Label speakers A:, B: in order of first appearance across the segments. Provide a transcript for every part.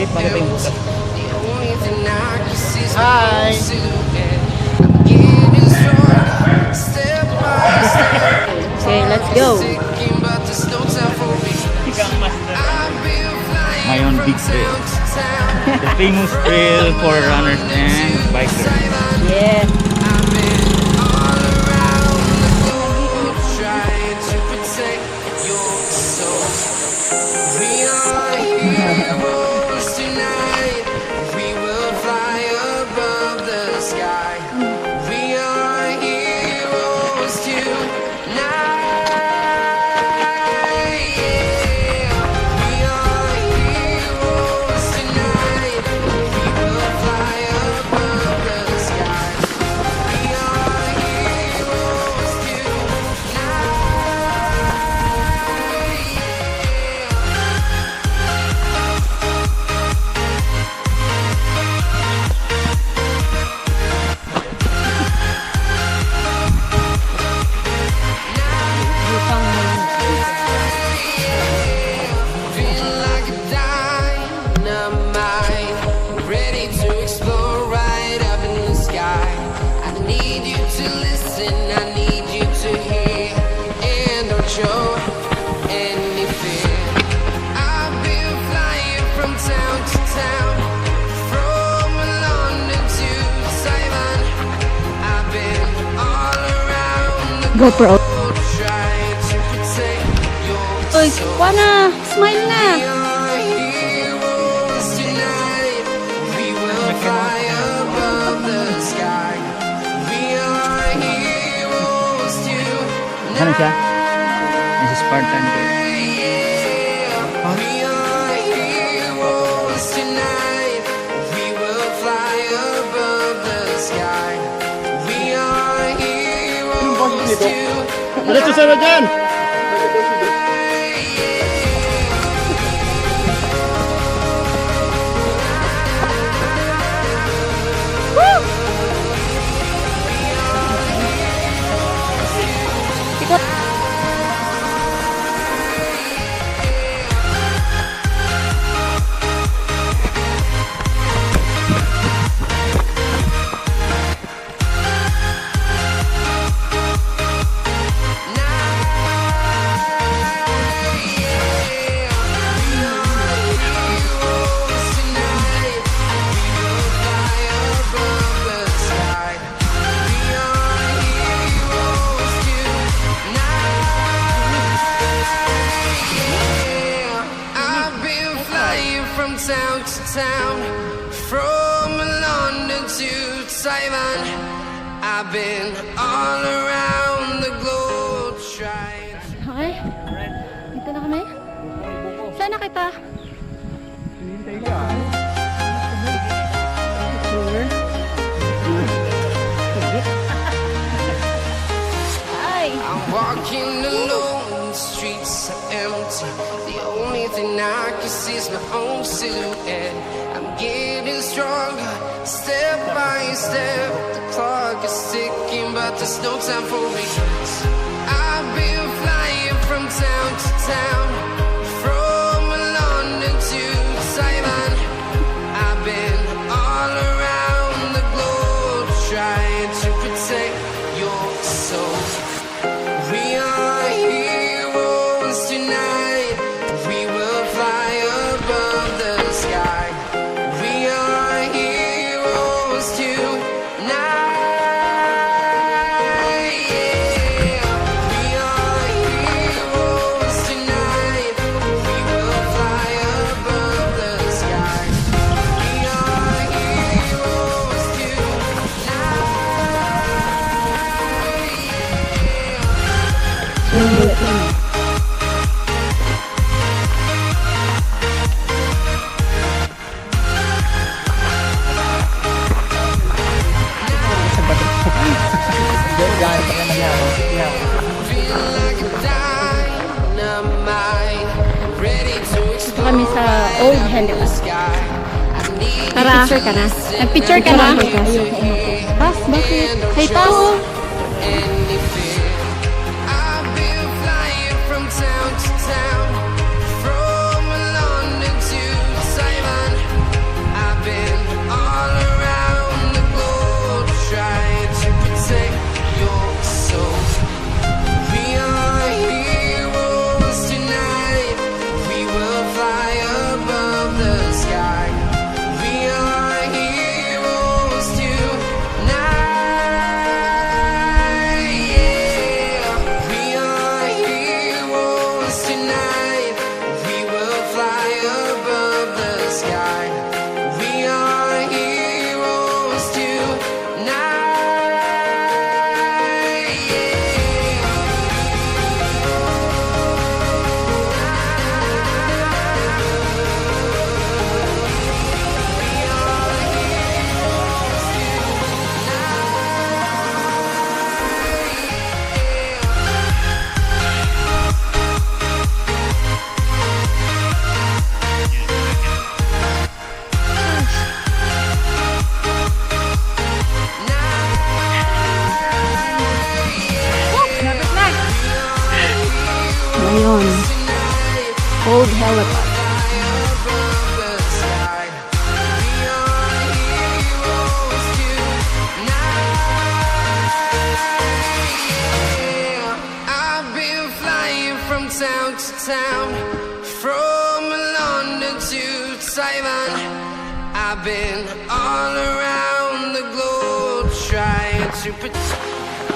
A: Wait, pagdating bukas.
B: Hi!
C: Okay, let's go.
A: Mayon Big Trail. The famous trail for runners and bikers.
C: Yeah. GoPro. Uy, kuha na! Smile na!
A: Ano siya? This is Spartan Trail.
B: Diretso sana dyan!
D: From London to Taiwan, I've been all around the globe trying.
C: Okay? Dito na kami? Saan na kita? Hi!
D: I'm walking alone, the streets are empty. The only thing I can see is my own silhouette. I'm getting stronger, step by step. The clock is ticking, but there's no time for regrets. I've been flying from town to town, from London to Taiwan. I've been all around the globe trying to protect your soul. We are heroes tonight. We will fly above the sky. We are heroes tonight. Yeah. We are heroes tonight. We will fly above the sky. We are heroes tonight.
C: Dito kami sa Old Henni Dyn. Tara. Nag-picture ka na? Nag-picture ka na? Tas, bakit? Hey, Tas!
D: sky. We are heroes tonight.
C: Mayon. Old helipad.
D: I've been flying from town to town, from London to Taiwan. I've been all around the globe trying to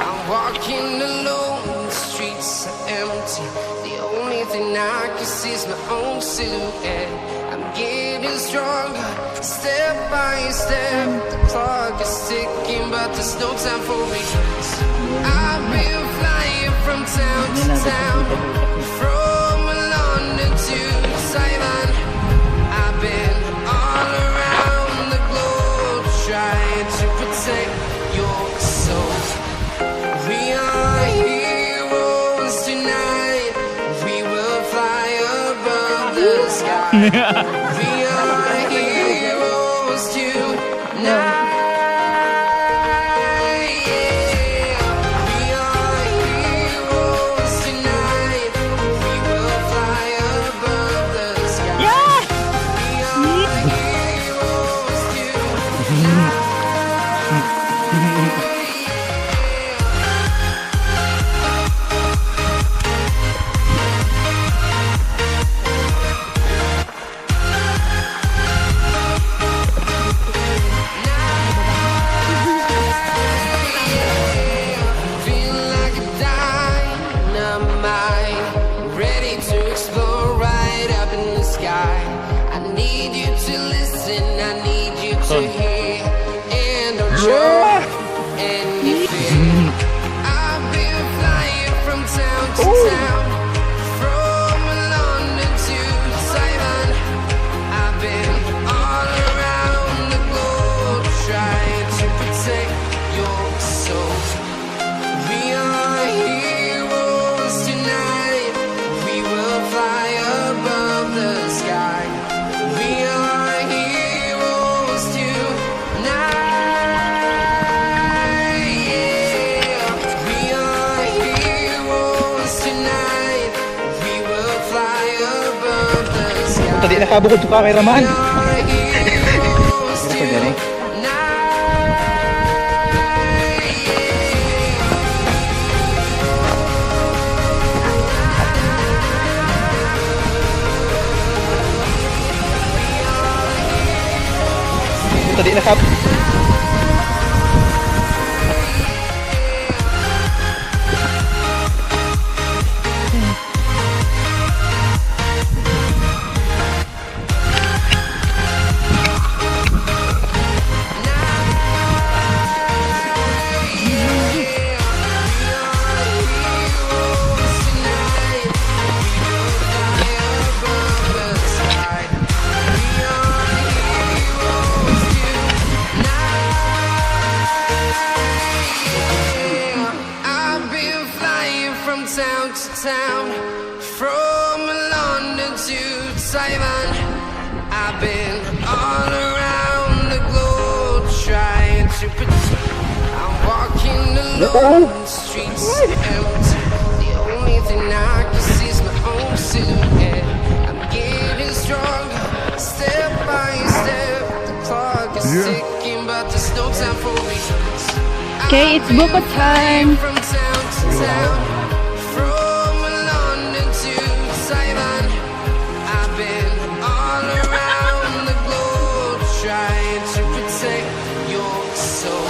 D: I'm walking alone, the streets are empty. The only thing I can see is my own silhouette. I'm getting stronger, step by step. The clock is ticking, but there's no time for regrets. I've been flying from town to town, from London to Taiwan. I've been all around the globe trying to protect your soul. We are heroes tonight. We will fly above the sky. We are heroes tonight. Yeah. We are heroes tonight. We will fly above the sky. We are heroes tonight. Feel like a dynamite, ready to explore right up in the sky. I need you to listen, I need you to hear, and don't show anything. I've been flying from town to town, from London to Taiwan. I've been all around the globe trying to protect your soul. We are heroes tonight. We will fly above the sky. We are heroes tonight. Yeah. We are heroes tonight. We will fly above the sky.
B: Tadi nakabukod sa cameraman.
D: We are heroes tonight.
B: Tadi nakabukod. I've been flying from town to town, from London to Taiwan. I've been all around the globe trying to I'm walking alone, the streets are empty. The only thing I can see is my own silhouette. I'm getting stronger, step by step. The clock is ticking, but there's no time for regrets.
C: Okay, it's buko time.
D: From town to town, from London to Taiwan. I've been all around the globe trying to protect your soul.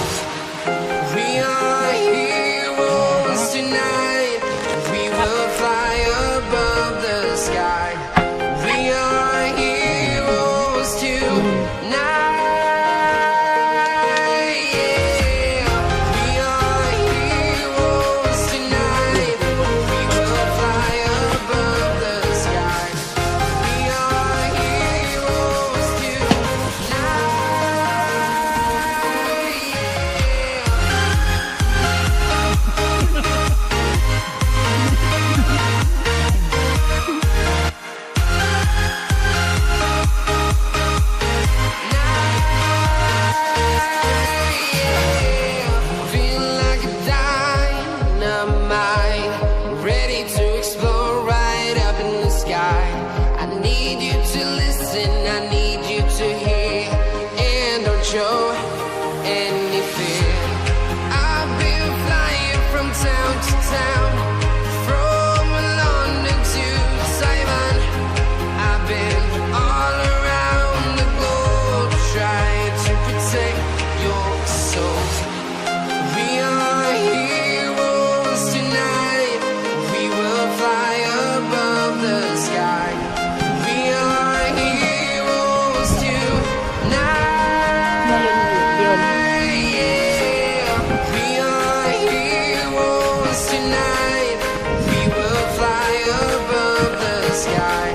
D: We are heroes tonight. We will fly above the sky. We are heroes tonight.
C: Yun.
B: We are heroes tonight. We will fly above the sky.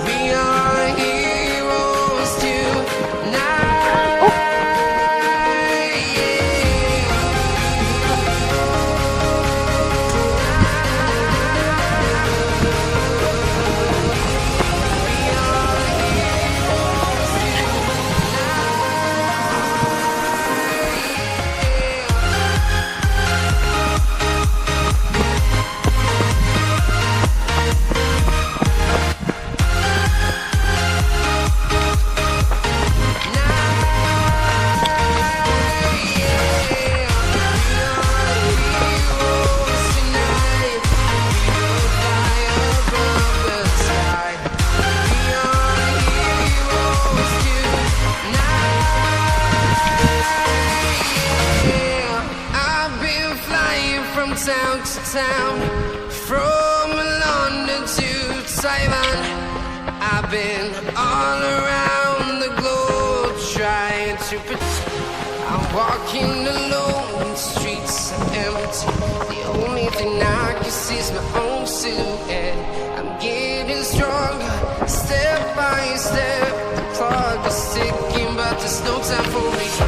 B: We are heroes tonight. Town to town, from London to Taiwan. I've been all around the globe trying to I'm walking alone, the streets are empty. The only thing I can see is my own silhouette. I'm getting stronger, step by step. The clock is ticking, but there's no time for me.